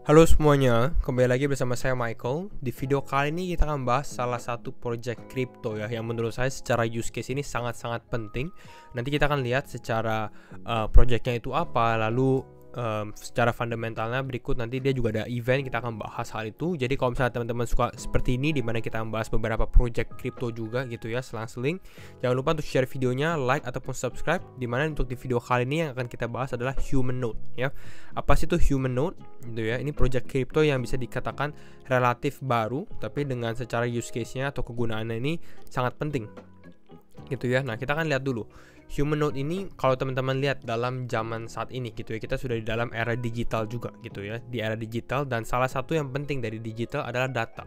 Halo semuanya, kembali lagi bersama saya Michael. Di video kali ini kita akan bahas salah satu project crypto ya, yang menurut saya secara use case ini sangat-sangat penting. Nanti kita akan lihat secara projectnya itu apa, lalu secara fundamentalnya berikut nanti dia juga ada event, kita akan bahas hal itu. Jadi kalau misalnya teman-teman suka seperti ini, dimana kita membahas beberapa project crypto juga gitu ya, selang-seling, jangan lupa untuk share videonya, like ataupun subscribe. Dimana untuk di video kali ini yang akan kita bahas adalah Human Node ya. Apa sih itu Human Node gitu ya? Ini project crypto yang bisa dikatakan relatif baru, tapi dengan secara use case-nya atau kegunaannya ini sangat penting gitu ya. Nah, kita akan lihat dulu Human Node ini. Kalau teman-teman lihat dalam zaman saat ini gitu ya, kita sudah di dalam era digital juga gitu ya, di era digital, dan salah satu yang penting dari digital adalah data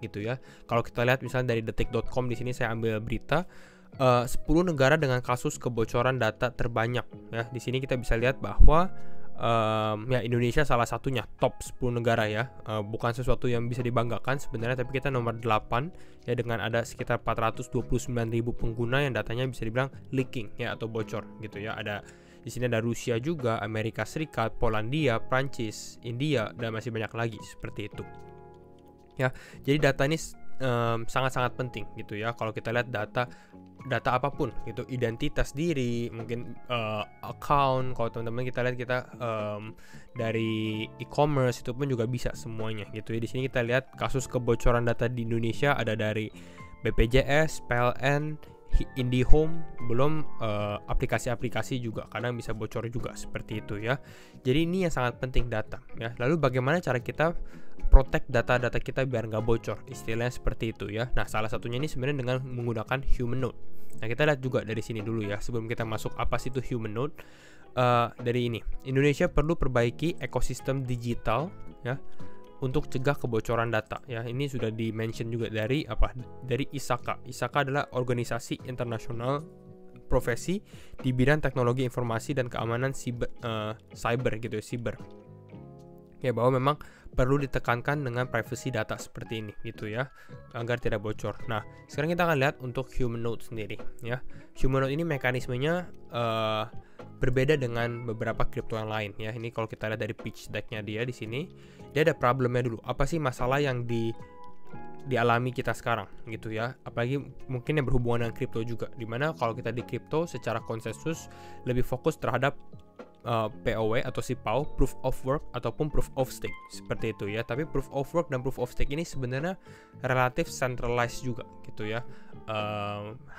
gitu ya. Kalau kita lihat misalnya dari detik.com, di sini saya ambil berita 10 negara dengan kasus kebocoran data terbanyak ya. Di sini kita bisa lihat bahwa ya Indonesia salah satunya, top 10 negara ya. Bukan sesuatu yang bisa dibanggakan sebenarnya, tapi kita nomor 8 ya, dengan ada sekitar 429.000 pengguna yang datanya bisa dibilang leaking ya, atau bocor gitu ya. Ada di sini ada Rusia juga, Amerika Serikat, Polandia, Prancis, India, dan masih banyak lagi seperti itu ya. Jadi data ini sangat-sangat penting gitu ya. Kalau kita lihat data apapun gitu, identitas diri, mungkin account, kalau teman-teman kita lihat kita dari e-commerce itu pun juga bisa semuanya gitu ya. Di sini kita lihat kasus kebocoran data di Indonesia ada dari BPJS, PLN, IndiHome, belum aplikasi-aplikasi juga kadang bisa bocor juga seperti itu ya. Jadi ini yang sangat penting, data ya. Lalu bagaimana cara kita protect data-data kita biar nggak bocor, istilahnya seperti itu ya. Nah, salah satunya ini sebenarnya dengan menggunakan Human Node. Nah, kita lihat juga dari sini dulu ya, sebelum kita masuk apa sih itu Human Node. Dari ini, Indonesia perlu perbaiki ekosistem digital ya, untuk cegah kebocoran data ya. Ini sudah di-mention juga dari ISAKA. ISAKA adalah organisasi internasional profesi di bidang teknologi informasi dan keamanan cyber gitu ya, cyber. Ya, bahwa memang perlu ditekankan dengan privacy data seperti ini gitu ya, agar tidak bocor. Nah, sekarang kita akan lihat untuk Human Node sendiri ya. Human Node ini mekanismenya berbeda dengan beberapa kripto yang lain ya. Ini kalau kita lihat dari pitch deck-nya dia di sini, dia ada problemnya dulu. Apa sih masalah yang dialami kita sekarang gitu ya, apalagi mungkin yang berhubungan dengan kripto juga, dimana kalau kita di kripto secara konsensus lebih fokus terhadap POW atau SIPAO, proof of work ataupun proof of stake seperti itu ya. Tapi proof of work dan proof of stake ini sebenarnya relatif centralized juga gitu ya.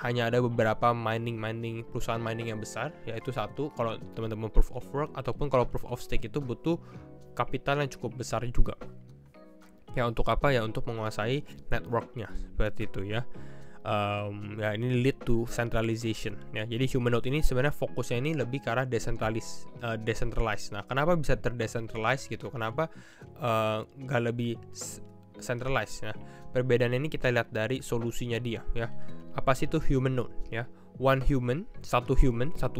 Hanya ada beberapa perusahaan mining yang besar, yaitu satu kalau teman-teman proof of work, ataupun kalau proof of stake itu butuh kapital yang cukup besar juga ya. Untuk apa ya? Untuk menguasai networknya seperti itu ya. Ya, ini lead to centralization ya. Jadi Human Node ini sebenarnya fokusnya ini lebih ke arah decentralized. Nah, kenapa bisa terdecentralized gitu? Kenapa nggak lebih centralized ya? Perbedaan ini kita lihat dari solusinya dia ya. Apa sih itu Human Node ya? One human, satu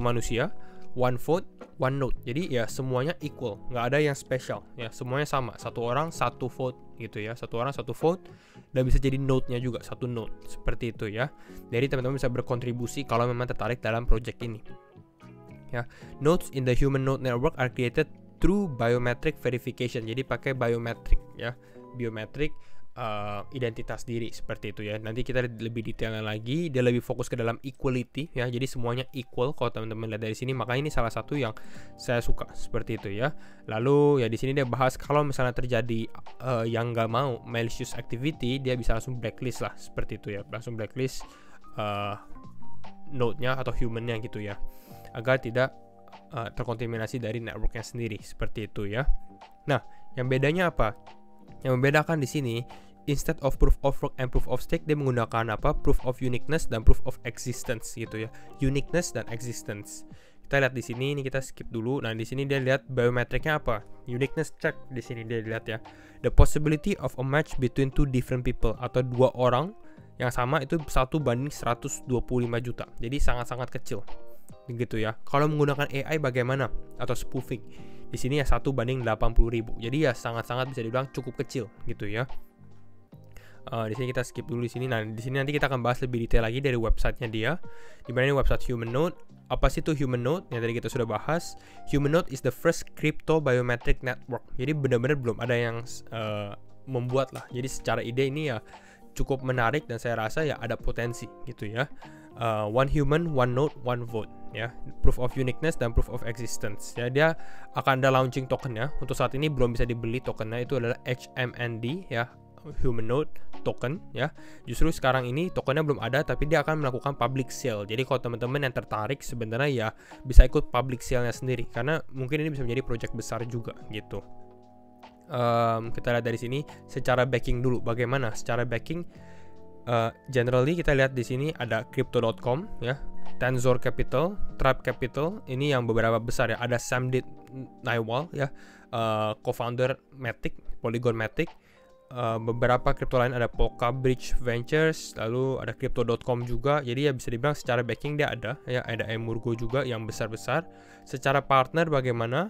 manusia, one vote, one node. Jadi ya semuanya equal, nggak ada yang spesial ya, semuanya sama, satu orang satu vote gitu ya, satu orang satu vote, dan bisa jadi node-nya juga satu node seperti itu ya. Jadi teman-teman bisa berkontribusi kalau memang tertarik dalam project ini ya. Nodes in the Human Node network are created through biometric verification. Jadi pakai biometric ya, biometric identitas diri seperti itu ya. Nanti kita lebih detailnya lagi, dia lebih fokus ke dalam equality ya. Jadi semuanya equal kalau teman-teman lihat dari sini. Makanya ini salah satu yang saya suka seperti itu ya. Lalu ya di sini dia bahas kalau misalnya terjadi yang nggak mau malicious activity, dia bisa langsung blacklist lah seperti itu ya. Langsung blacklist node-nya atau human-nya gitu ya, agar tidak terkontaminasi dari network-nya sendiri seperti itu ya. Nah, yang bedanya apa? Yang membedakan di sini, instead of proof of work and proof of stake, dia menggunakan apa? Proof of uniqueness dan proof of existence gitu ya. Uniqueness dan existence. Kita lihat di sini, ini kita skip dulu. Nah, di sini dia lihat biometriknya apa? Uniqueness check di sini dia lihat ya. The possibility of a match between two different people, atau dua orang yang sama itu 1:125 juta. Jadi sangat-sangat kecil. Begitu ya. Kalau menggunakan AI bagaimana? Atau spoofing. Di sini ya 1:80.000. Jadi ya sangat-sangat bisa dibilang cukup kecil gitu ya. Di sini kita skip dulu di sini. Nah, di sini nanti kita akan bahas lebih detail lagi dari websitenya dia. Di mana ini website Humanote. Apa sih itu Humanote? Yang tadi kita sudah bahas. Humanote is the first crypto biometric network. Jadi benar-benar belum ada yang membuat lah. Jadi secara ide ini ya cukup menarik dan saya rasa ya ada potensi gitu ya. One human, one node, one vote ya. Proof of uniqueness dan proof of existence. Ya, dia akan ada launching tokennya. Untuk saat ini belum bisa dibeli tokennya, itu adalah HMND ya. Humanote token ya. Justru sekarang ini tokennya belum ada, tapi dia akan melakukan public sale. Jadi kalau teman-teman yang tertarik sebenarnya ya bisa ikut public sale-nya sendiri, karena mungkin ini bisa menjadi project besar juga gitu. Kita lihat dari sini secara backing dulu. Bagaimana secara backing? Generally kita lihat di sini ada crypto.com ya, Tensor Capital, Tribe Capital, ini yang beberapa besar ya. Ada Samdit Naiwal ya, co-founder Matic, Polygon Matic. Beberapa kripto lain ada Polka Bridge Ventures, lalu ada crypto.com juga. Jadi ya bisa dibilang secara backing dia ada ya. Ada Emurgo juga yang besar-besar. Secara partner bagaimana?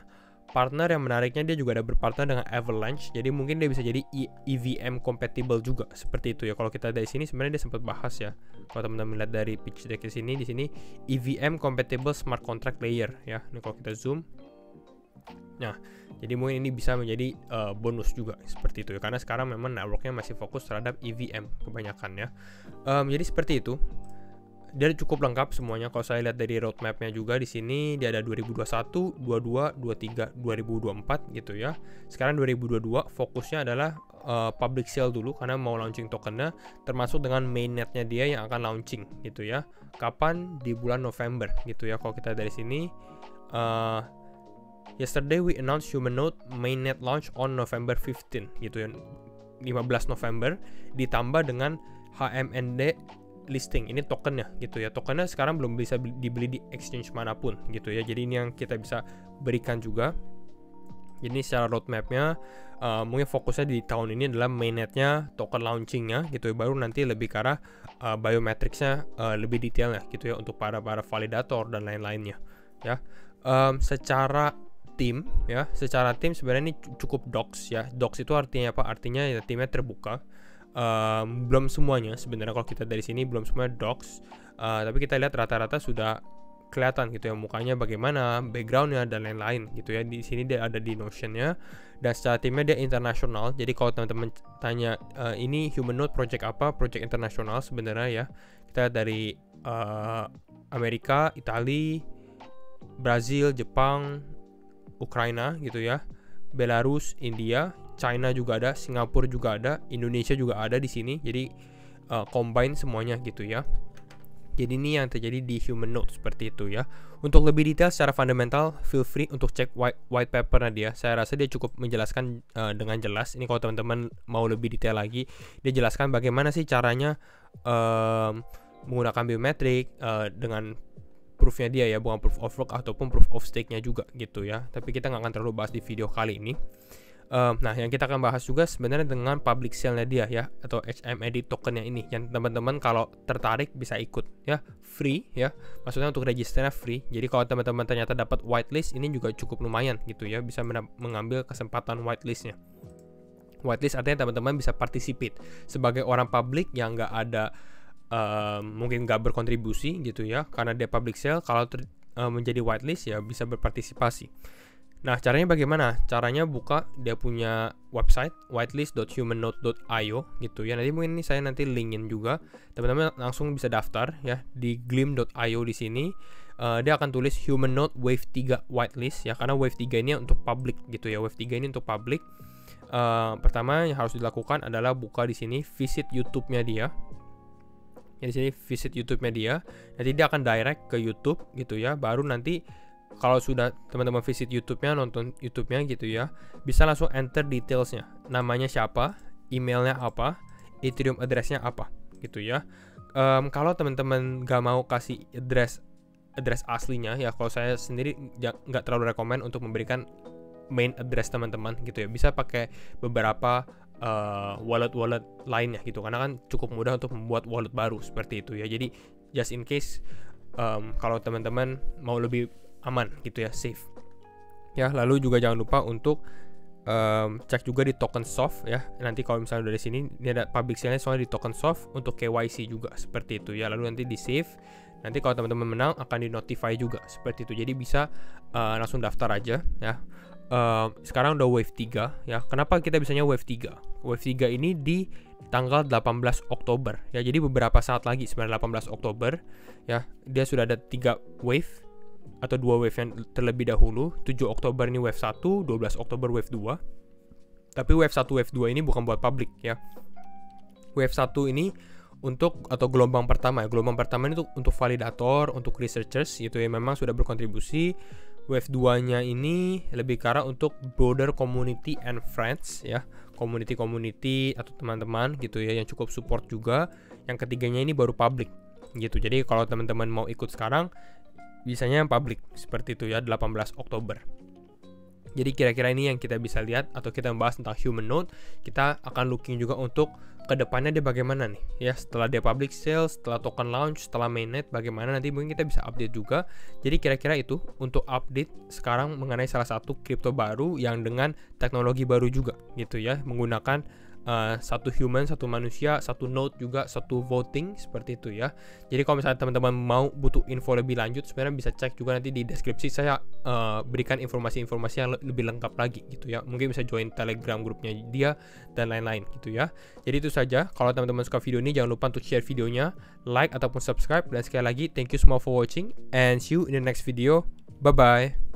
Partner yang menariknya dia juga ada berpartner dengan Avalanche. Jadi mungkin dia bisa jadi EVM compatible juga seperti itu ya. Kalau kita dari sini sebenarnya dia sempat bahas ya. Kalau teman-teman lihat dari pitch deck di sini EVM compatible smart contract layer ya. Ini kalau kita zoom. Nah, jadi mungkin ini bisa menjadi bonus juga seperti itu ya, karena sekarang memang networknya masih fokus terhadap EVM kebanyakan ya. Jadi seperti itu. Dia cukup lengkap semuanya. Kalau saya lihat dari roadmapnya juga di sini dia ada 2021, 22, 23, 2024 gitu ya. Sekarang 2022 fokusnya adalah public sale dulu karena mau launching tokennya, termasuk dengan mainnetnya dia yang akan launching gitu ya. Kapan? Di bulan November gitu ya. Kalau kita dari sini yesterday we announced Humanote mainnet launch on November 15 gitu ya. 15 November ditambah dengan HMND listing, ini tokennya gitu ya. Tokennya sekarang belum bisa dibeli di exchange manapun gitu ya. Jadi ini yang kita bisa berikan juga. Jadi secara roadmapnya mungkin fokusnya di tahun ini adalah mainnetnya, token launchingnya gitu ya. Baru nanti lebih ke arah biometricsnya lebih detailnya gitu ya untuk para validator dan lain-lainnya ya. Secara tim sebenarnya ini cukup docs ya. Docs itu artinya apa? Artinya ya timnya terbuka. Belum semuanya sebenarnya, kalau kita dari sini belum semuanya docs, tapi kita lihat rata-rata sudah kelihatan gitu ya mukanya bagaimana, backgroundnya dan lain-lain gitu ya. Di sini dia ada di Notion-nya, dan secara timnya dia internasional. Jadi kalau teman-teman tanya ini Humanote project apa, project internasional sebenarnya ya. Kita lihat dari Amerika, Italia, Brazil, Jepang, Ukraina gitu ya, Belarus, India, China juga ada, Singapura juga ada, Indonesia juga ada di sini. Jadi combine semuanya gitu ya. Jadi ini yang terjadi di Humanote seperti itu ya. Untuk lebih detail secara fundamental, feel free untuk cek white papernya dia. Saya rasa dia cukup menjelaskan dengan jelas. Ini kalau teman-teman mau lebih detail lagi, dia jelaskan bagaimana sih caranya menggunakan biometrik dengan proofnya dia ya, bukan proof of work ataupun proof of stake-nya juga gitu ya. Tapi kita nggak akan terlalu bahas di video kali ini. Nah, yang kita akan bahas juga sebenarnya dengan public sale-nya dia ya, atau HMND tokennya ini, yang teman-teman kalau tertarik bisa ikut ya, free ya, maksudnya untuk registernya free. Jadi kalau teman-teman ternyata dapat whitelist, ini juga cukup lumayan gitu ya, bisa mengambil kesempatan whitelistnya. Whitelist artinya teman-teman bisa participate sebagai orang publik yang nggak ada mungkin nggak berkontribusi gitu ya, karena dia public sale. Kalau menjadi whitelist ya bisa berpartisipasi. Nah, caranya bagaimana? Caranya buka dia punya website whitelist.humanote.io gitu ya. Nanti mungkin ini saya nanti linkin juga. Teman-teman langsung bisa daftar ya di glim.io di sini. Dia akan tulis Humanote Wave 3 whitelist ya, karena Wave 3 ini untuk public gitu ya. Wave 3 ini untuk public. Pertama yang harus dilakukan adalah buka di sini, visit YouTube-nya dia. Ya, di sini visit YouTube-nya dia. Nanti dia akan direct ke YouTube gitu ya. Baru nanti kalau sudah teman-teman visit YouTube-nya, nonton YouTube-nya gitu ya, bisa langsung enter details-nya. Namanya siapa, emailnya apa, Ethereum address-nya apa gitu ya. Kalau teman-teman gak mau kasih address aslinya ya, kalau saya sendiri nggak terlalu rekomend untuk memberikan main address teman-teman gitu ya. Bisa pakai beberapa wallet lainnya gitu, karena kan cukup mudah untuk membuat wallet baru seperti itu ya. Jadi just in case kalau teman-teman mau lebih aman gitu ya, safe ya. Lalu juga jangan lupa untuk cek juga di Tokensoft ya. Nanti kalau misalnya dari sini ini ada public sale-nya soalnya di Tokensoft untuk KYC juga seperti itu ya. Lalu nanti di save. Nanti kalau teman-teman menang akan di notify juga seperti itu. Jadi bisa langsung daftar aja ya. Sekarang udah wave 3 ya. Kenapa kita bisanya wave 3? Wave 3 ini di tanggal 18 Oktober ya. Jadi beberapa saat lagi sebenarnya 18 Oktober ya. Dia sudah ada 3 wave atau 2 wave yang terlebih dahulu. 7 Oktober ini wave 1, 12 Oktober wave 2. Tapi wave 1 wave 2 ini bukan buat publik ya. Wave 1 ini untuk atau gelombang pertama ya. Gelombang pertama ini untuk validator, untuk researchers gitu ya, memang sudah berkontribusi. Wave 2-nya ini lebih ke arah untuk broader community and friends ya. Community atau teman-teman gitu ya yang cukup support juga. Yang ketiganya ini baru public gitu. Jadi kalau teman-teman mau ikut sekarang bisanya yang public seperti itu ya, 18 Oktober. Jadi kira-kira ini yang kita bisa lihat atau kita membahas tentang human node. Kita akan looking juga untuk kedepannya dia bagaimana nih ya, setelah dia public sale, setelah token launch, setelah mainnet bagaimana, nanti mungkin kita bisa update juga. Jadi kira-kira itu untuk update sekarang mengenai salah satu kripto baru yang dengan teknologi baru juga gitu ya, menggunakan satu human, satu manusia, satu node juga, satu voting seperti itu ya. Jadi kalau misalnya teman-teman mau butuh info lebih lanjut, sebenarnya bisa cek juga nanti di deskripsi, saya berikan informasi-informasi yang lebih lengkap lagi gitu ya. Mungkin bisa join Telegram grupnya dia dan lain-lain gitu ya. Jadi itu saja. Kalau teman-teman suka video ini, jangan lupa untuk share videonya, like ataupun subscribe, dan sekali lagi thank you semua for watching and see you in the next video. Bye bye.